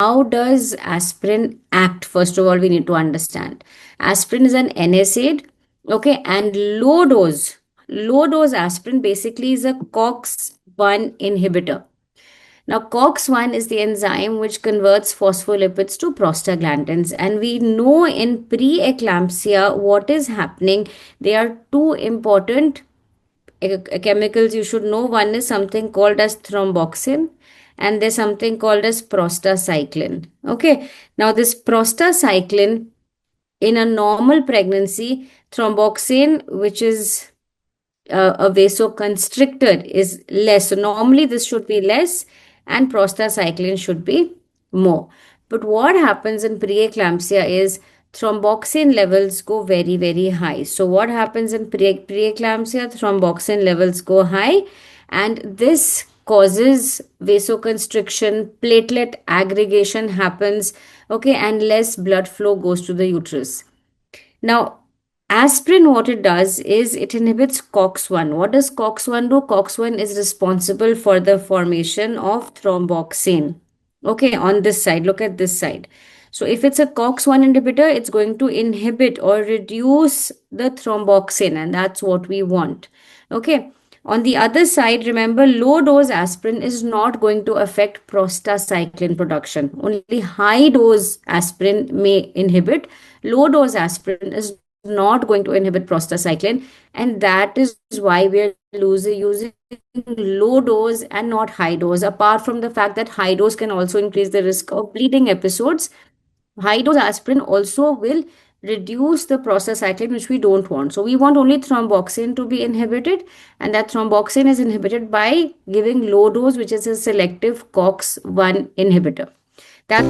how does aspirin act? First of all, we need to understand. Aspirin is an NSAID, okay, and low dose aspirin basically is a COX-1 inhibitor. Now, COX-1 is the enzyme which converts phospholipids to prostaglandins. And we know in preeclampsia what is happening. There are two important chemicals you should know. One is something called as thromboxane, and there's something called as prostacyclin. Okay. Now, this prostacyclin in a normal pregnancy, thromboxane, which is a vasoconstrictor, is less. So normally this should be less, and prostacyclin should be more. But what happens in preeclampsia is thromboxane levels go very, very high. So what happens in preeclampsia? Thromboxane levels go high, and this causes vasoconstriction, platelet aggregation happens, okay, and less blood flow goes to the uterus. Now, aspirin, what it does is it inhibits COX-1. What does COX-1 do? COX-1 is responsible for the formation of thromboxane. Okay, on this side, look at this side. So, if it's a COX-1 inhibitor, it's going to inhibit or reduce the thromboxane, and that's what we want. Okay. On the other side, remember, low dose aspirin is not going to affect prostacyclin production. Only high dose aspirin may inhibit. Low dose aspirin is not going to inhibit prostacyclin, and that is why we are using low dose and not high dose. Apart from the fact that high dose can also increase the risk of bleeding episodes, high dose aspirin also will reduce the prostacyclin, which we don't want. So we want only thromboxane to be inhibited, and that thromboxane is inhibited by giving low dose, which is a selective COX-1 inhibitor. That